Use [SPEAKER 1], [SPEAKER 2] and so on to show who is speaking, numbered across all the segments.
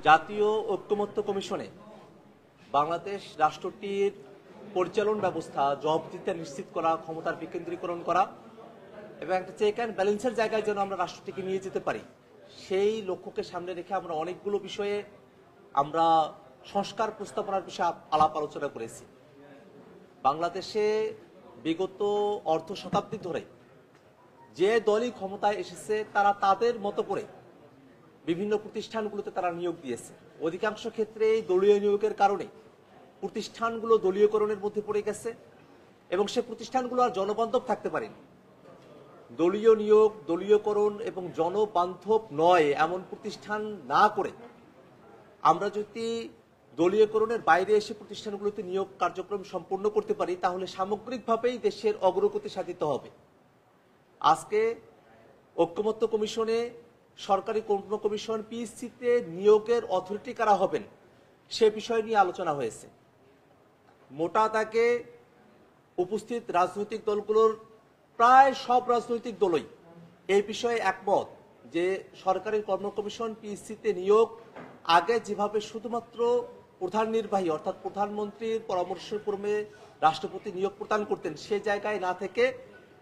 [SPEAKER 1] জাতীয় ঐক্যমত্য কমিশনে বাংলাদেশ রাষ্ট্রটির পরিচালন ব্যবস্থা জবাবদিহিতা নিশ্চিত করা, ক্ষমতার বিকেন্দ্রীকরণ করা এবং একটা চেক অ্যান্ড ব্যালেন্সের জায়গায় যেন আমরা রাষ্ট্রটিকে নিয়ে যেতে পারি, সেই লক্ষ্যকে সামনে রেখে আমরা অনেকগুলো বিষয়ে আমরা সংস্কার প্রস্তাবনার বিষয়ে আলাপ আলোচনা করেছি। বাংলাদেশে বিগত অর্ধ শতাব্দী ধরে যে দলই ক্ষমতায় এসেছে তারা তাদের মতো করে বিভিন্ন প্রতিষ্ঠানগুলোতে তারা নিয়োগ দিয়েছে। অধিকাংশ ক্ষেত্রে দলীয় নিয়োগের কারণে প্রতিষ্ঠানগুলো দলীয়করণের মধ্যে পড়ে গেছে এবং সে প্রতিষ্ঠানগুলো আর জনবান্ধব থাকতে পারেনি। দলীয় নিয়োগ, দলীয়করণ এবং জনবান্ধব নয় এমন প্রতিষ্ঠান না করে আমরা যদি দলীয়করণের বাইরে এসে প্রতিষ্ঠানগুলোতে নিয়োগ কার্যক্রম সম্পূর্ণ করতে পারি, তাহলে সামগ্রিকভাবেই দেশের অগ্রগতি সাধিত হবে। আজকে ঐক্যমত্য কমিশনে সরকারি কর্ম কমিশন পিএসসিতে নিয়োগের অথরিটি কারা হবেন সে বিষয় নিয়ে আলোচনা হয়েছে। মোটা দাগে উপস্থিত রাজনৈতিক দলগুলোর প্রায় সব রাজনৈতিক দলই এই বিষয়ে একমত যে সরকারি কর্ম কমিশন পিএসসিতে নিয়োগ আগে যেভাবে শুধুমাত্র প্রধান নির্বাহী অর্থাৎ প্রধানমন্ত্রীর পরামর্শক্রমে রাষ্ট্রপতি নিয়োগ প্রদান করতেন, সে জায়গায় না থেকে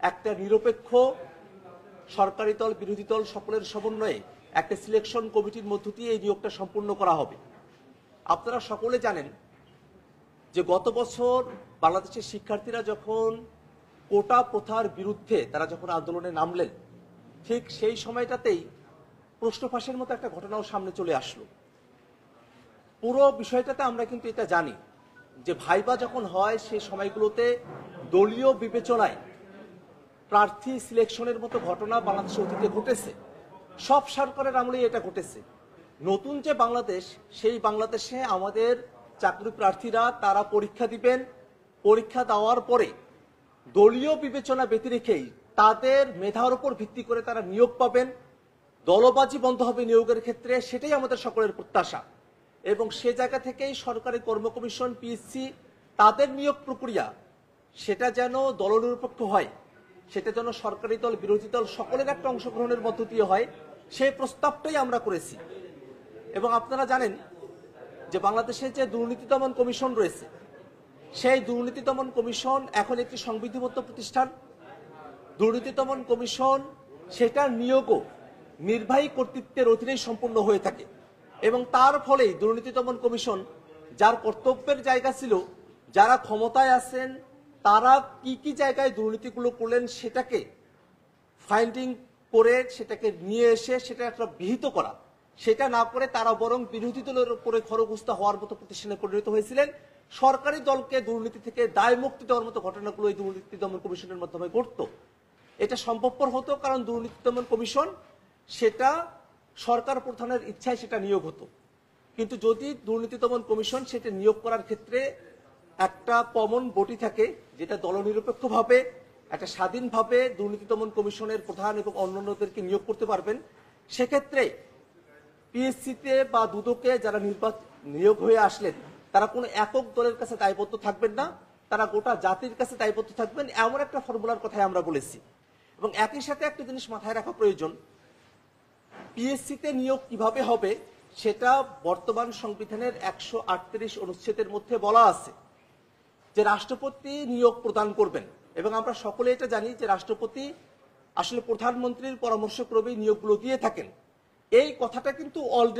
[SPEAKER 1] একটা নিরপেক্ষ সরকারি দল বিরোধী দল সকলের সমন্বয়ে একটা সিলেকশন কমিটির মধ্য দিয়ে এই নিয়োগটা সম্পূর্ণ করা হবে। আপনারা সকলে জানেন যে গত বছর বাংলাদেশের শিক্ষার্থীরা যখন কোটা প্রথার বিরুদ্ধে তারা যখন আন্দোলনে নামলেন, ঠিক সেই সময়টাতেই প্রশ্ন ফাঁসের মতো একটা ঘটনাও সামনে চলে আসলো। পুরো বিষয়টাতে আমরা কিন্তু এটা জানি যে ভাইবা যখন হয় সেই সময়গুলোতে দলীয় বিবেচনায় প্রার্থী সিলেকশনের মতো ঘটনা বাংলাদেশে অতীতে ঘটেছে। সব সরকারের আমলেই এটা ঘটেছে। নতুন যে বাংলাদেশ, সেই বাংলাদেশে আমাদের চাকরি প্রার্থীরা তারা পরীক্ষা দিবেন, পরীক্ষা দেওয়ার পরে দলীয় বিবেচনা ব্যতি রেখেই তাদের মেধার উপর ভিত্তি করে তারা নিয়োগ পাবেন, দলবাজি বন্ধ হবে নিয়োগের ক্ষেত্রে, সেটাই আমাদের সকলের প্রত্যাশা। এবং সে জায়গা থেকেই সরকারি কর্ম কমিশন পিএসসি তাদের নিয়োগ প্রক্রিয়া সেটা যেন দলনিরপেক্ষ হয়, সেটা যেন সরকারি দল বিরোধী দল সকলের একটা অংশগ্রহণের মধ্য দিয়ে হয়, সেই প্রস্তাবটাই আমরা করেছি। এবং আপনারা জানেন যে বাংলাদেশে যে দুর্নীতি দমন কমিশন রয়েছে, সেই দুর্নীতি দমন কমিশন এখন একটি সংবিধিবদ্ধ প্রতিষ্ঠান। দুর্নীতি দমন কমিশন সেটার নিয়োগও নির্বাহী কর্তৃত্বের অধীনেই সম্পূর্ণ হয়ে থাকে এবং তার ফলেই দুর্নীতি দমন কমিশন যার কর্তব্যের জায়গা ছিল, যারা ক্ষমতায় আছেন তারা কি কি জায়গায় দুর্নীতিগুলো করলেন সেটাকে ফাইন্ডিং করে সেটাকে নিয়ে এসে সেটা একটা বিহিত করা, সেটা না করে তারা বরং বিরোধী দলের উপরে খড়গহস্ত হওয়ার মতো প্রতিষ্ঠানে পরিণত হয়েছিলেন। সরকারি দলকে দুর্নীতি থেকে দায় মুক্তি দেওয়ার মতো ঘটনাগুলো এই দুর্নীতি দমন কমিশনের মাধ্যমে ঘটতো। এটা সম্ভবপর হতো কারণ দুর্নীতি দমন কমিশন সেটা সরকার প্রধানের ইচ্ছায় সেটা নিয়োগ হতো। কিন্তু যদি দুর্নীতি দমন কমিশন সেটা নিয়োগ করার ক্ষেত্রে একটা কমন বডি থাকে যেটা দলনিরপেক্ষভাবে একটা স্বাধীনভাবে দুর্নীতি দমন কমিশনের প্রধান এবং অন্যান্যদেরকে নিয়োগ করতে পারবেন, সেক্ষেত্রে পিএসসিতে বা দুদকে যারা নিয়োগ হয়ে আসলেন তারা কোনো একক দলের কাছে দায়বদ্ধ থাকবেন না, তারা গোটা জাতির কাছে দায়বদ্ধ থাকবেন, এমন একটা ফর্মুলার কথাই আমরা বলেছি। এবং একই সাথে একটা জিনিস মাথায় রাখা প্রয়োজন, পিএসসিতে নিয়োগ কিভাবে হবে সেটা বর্তমান সংবিধানের 138 অনুচ্ছেদের মধ্যে বলা আছে যে রাষ্ট্রপতি নিয়োগ প্রদান করবেন। এবং আমরা সকলে এটা জানি যে রাষ্ট্রপতি আসলে প্রধানমন্ত্রীর পরামর্শক্রমেই নিয়োগগুলো দিয়ে থাকেন। এই কথাটা কিন্তু অলরেডি